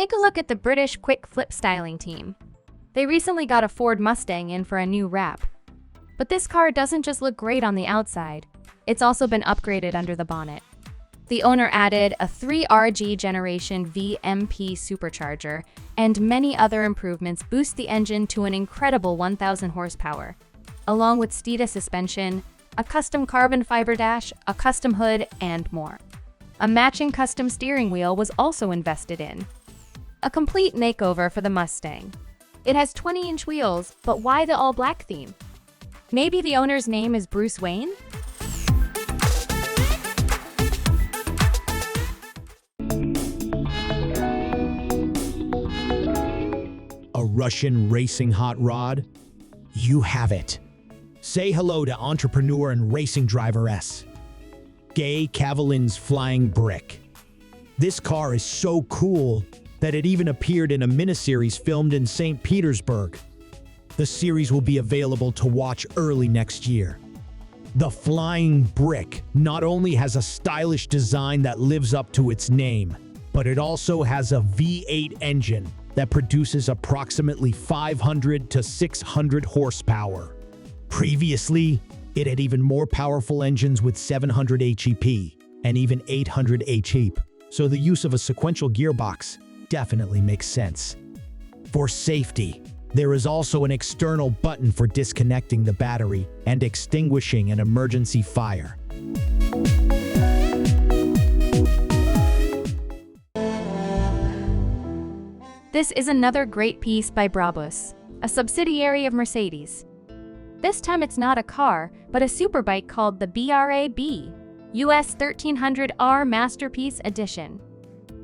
Take a look at the British quick flip styling team. They recently got a Ford Mustang in for a new wrap. But this car doesn't just look great on the outside, it's also been upgraded under the bonnet. The owner added a 3RG Generation VMP supercharger, and many other improvements boost the engine to an incredible 1,000 horsepower, along with Steeda suspension, a custom carbon fiber dash, a custom hood, and more. A matching custom steering wheel was also invested in. A complete makeover for the Mustang. It has 20-inch wheels, but why the all-black theme? Maybe the owner's name is Bruce Wayne? A Russian racing hot rod? You have it. Say hello to entrepreneur and racing driver S. Gay Cavalin's Flying Brick. This car is so cool that it even appeared in a miniseries filmed in St. Petersburg. The series will be available to watch early next year. The Flying Brick not only has a stylish design that lives up to its name, but it also has a V8 engine that produces approximately 500 to 600 horsepower. Previously, it had even more powerful engines with 700 HEP and even 800 HEP, so the use of a sequential gearbox definitely makes sense. For safety, there is also an external button for disconnecting the battery and extinguishing an emergency fire. This is another great piece by BRABUS, a subsidiary of Mercedes. This time it's not a car, but a superbike called the BRABUS US 1300R Masterpiece Edition.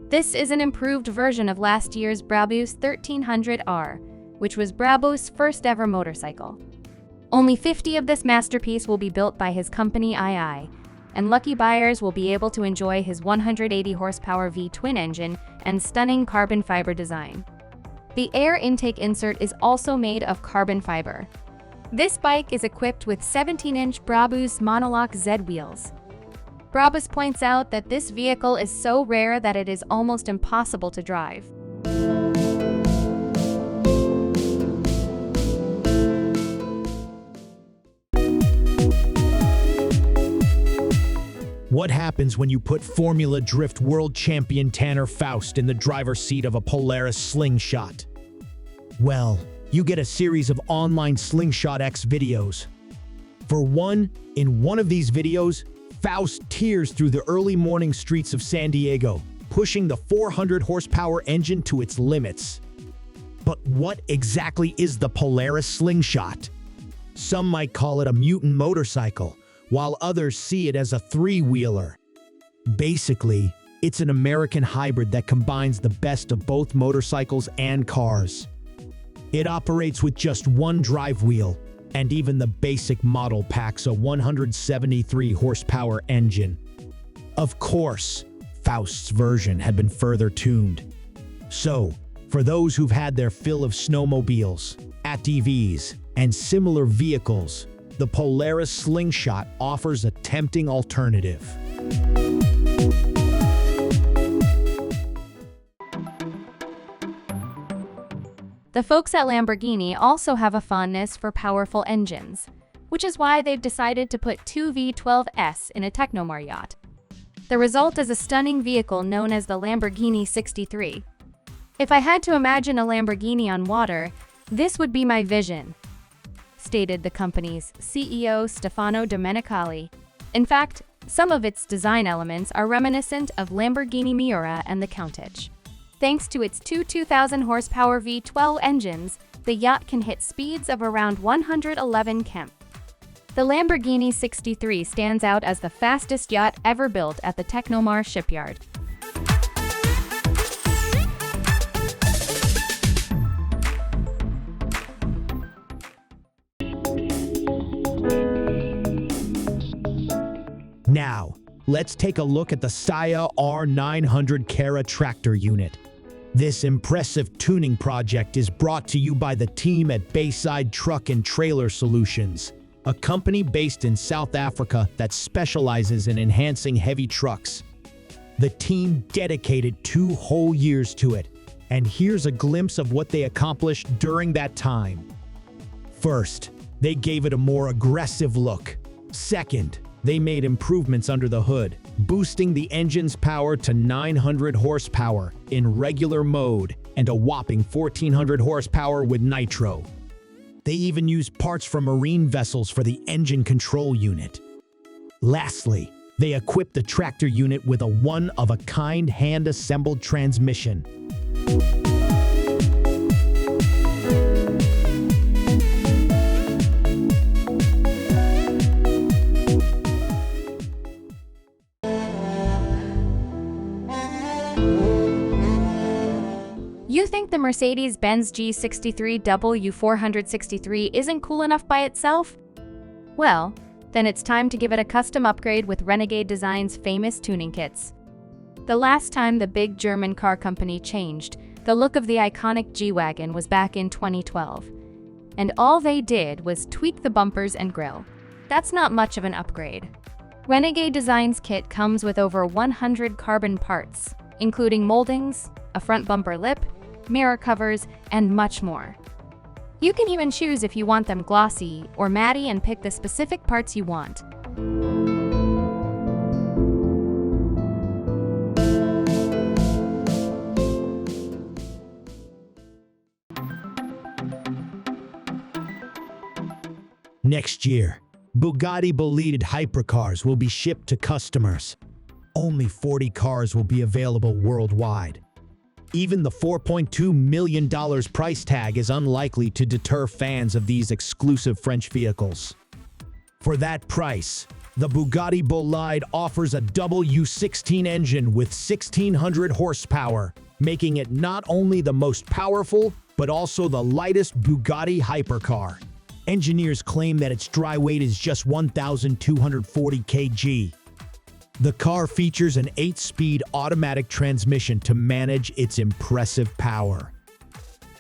This is an improved version of last year's BRABUS 1300R, which was BRABUS' first ever motorcycle. Only 50 of this masterpiece will be built by his company II, and lucky buyers will be able to enjoy his 180 horsepower V-twin engine and stunning carbon fiber design. The air intake insert is also made of carbon fiber. This bike is equipped with 17-inch BRABUS monolock Z wheels. BRABUS points out that this vehicle is so rare that it is almost impossible to drive. What happens when you put Formula Drift world champion Tanner Faust in the driver's seat of a Polaris Slingshot? Well, you get a series of online Slingshot X videos. For one, in one of these videos, Faust tears through the early morning streets of San Diego, pushing the 400 horsepower engine to its limits. But what exactly is the Polaris Slingshot? Some might call it a mutant motorcycle, while others see it as a three-wheeler. Basically, it's an American hybrid that combines the best of both motorcycles and cars. It operates with just one drive wheel, and even the basic model packs a 173 horsepower engine. Of course, Faust's version had been further tuned. So, for those who've had their fill of snowmobiles, ATVs, and similar vehicles, the Polaris Slingshot offers a tempting alternative. The folks at Lamborghini also have a fondness for powerful engines, which is why they've decided to put two V12s in a Technomar yacht. The result is a stunning vehicle known as the Lamborghini 63. If I had to imagine a Lamborghini on water, this would be my vision, stated the company's CEO Stefano Domenicali. In fact, some of its design elements are reminiscent of Lamborghini Miura and the Countach. Thanks to its two 2,000 horsepower V12 engines, the yacht can hit speeds of around 111 km. The Lamborghini 63 stands out as the fastest yacht ever built at the Technomar shipyard. Now, let's take a look at the Scania R900 Cara tractor unit. This impressive tuning project is brought to you by the team at Bayside Truck and Trailer Solutions, a company based in South Africa that specializes in enhancing heavy trucks. The team dedicated 2 whole years to it, And here's a glimpse of what they accomplished during that time. First, they gave it a more aggressive look. Second, they made improvements under the hood, boosting the engine's power to 900 horsepower in regular mode and a whopping 1,400 horsepower with nitro. They even used parts from marine vessels for the engine control unit. Lastly, they equipped the tractor unit with a one-of-a-kind hand-assembled transmission. You think the Mercedes-Benz G W463 isn't cool enough by itself? Well, then it's time to give it a custom upgrade with Renegade Design's famous tuning kits. The last time the big German car company changed the look of the iconic G-Wagon was back in 2012. And all they did was tweak the bumpers and grille. That's not much of an upgrade. Renegade Design's kit comes with over 100 carbon parts, including moldings, a front bumper lip, mirror covers, and much more. You can even choose if you want them glossy or matte and pick the specific parts you want. Next year, Bugatti BOLIDE hypercars will be shipped to customers. Only 40 cars will be available worldwide. Even the $4.2 million price tag is unlikely to deter fans of these exclusive French vehicles. For that price, the Bugatti BOLIDE offers a W16 engine with 1,600 horsepower, making it not only the most powerful, but also the lightest Bugatti hypercar. Engineers claim that its dry weight is just 1,240 kg. The car features an 8-speed automatic transmission to manage its impressive power.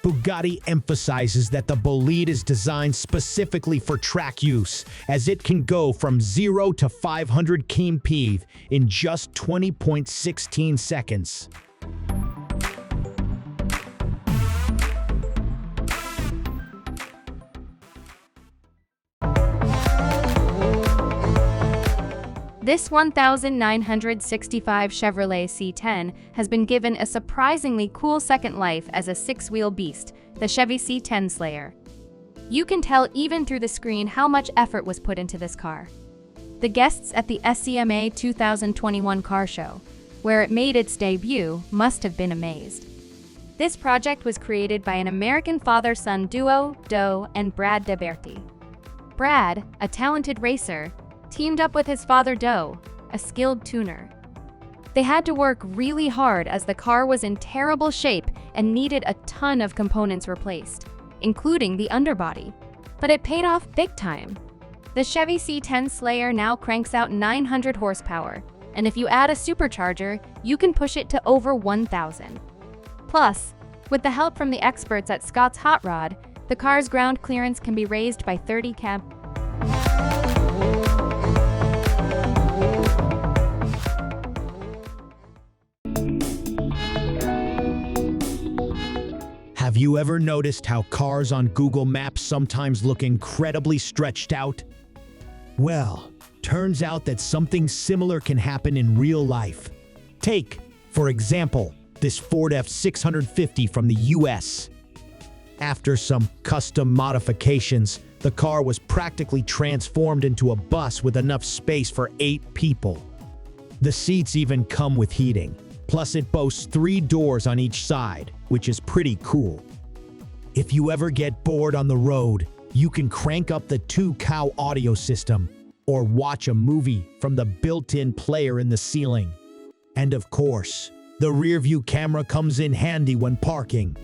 Bugatti emphasizes that the Bolide is designed specifically for track use, as it can go from 0 to 500 km/h in just 20.16 seconds. This 1965 Chevrolet C10 has been given a surprisingly cool second life as a six-wheel beast, the Chevy C10 Slayer. You can tell even through the screen how much effort was put into this car. The guests at the SEMA 2021 car show, where it made its debut, must have been amazed. This project was created by an American father-son duo, Doe and Brad DeBerti. Brad, a talented racer, teamed up with his father Doe, a skilled tuner. They had to work really hard as the car was in terrible shape and needed a ton of components replaced, including the underbody. But it paid off big time. The Chevy C10 Slayer now cranks out 900 horsepower, and if you add a supercharger, you can push it to over 1,000. Plus, with the help from the experts at Scott's Hot Rod, the car's ground clearance can be raised by 30 km. Have you ever noticed how cars on Google Maps sometimes look incredibly stretched out? Well, turns out that something similar can happen in real life. Take, for example, this Ford F650 from the US. After some custom modifications, the car was practically transformed into a bus with enough space for 8 people. The seats even come with heating. Plus, it boasts 3 doors on each side, which is pretty cool. If you ever get bored on the road, you can crank up the 2-cow audio system or watch a movie from the built-in player in the ceiling. And of course, the rear-view camera comes in handy when parking.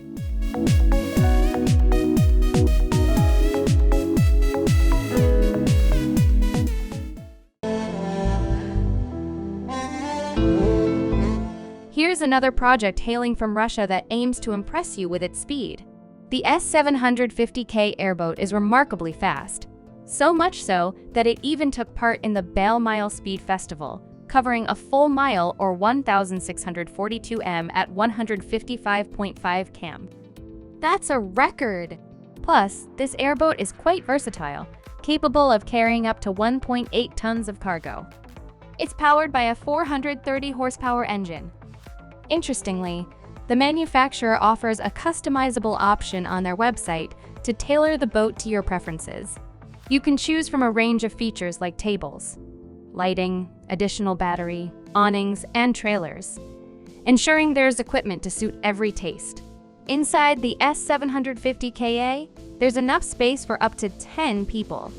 Here's another project hailing from Russia that aims to impress you with its speed. The S750K airboat is remarkably fast, so much so that it even took part in the Belle Mile Speed Festival, covering a full mile or 1,642 m at 155.5 km. That's a record! Plus, this airboat is quite versatile, capable of carrying up to 1.8 tons of cargo. It's powered by a 430 horsepower engine. Interestingly, the manufacturer offers a customizable option on their website to tailor the boat to your preferences. You can choose from a range of features like tables, lighting, additional battery, awnings, and trailers, ensuring there's equipment to suit every taste. Inside the S750KA, there's enough space for up to 10 people.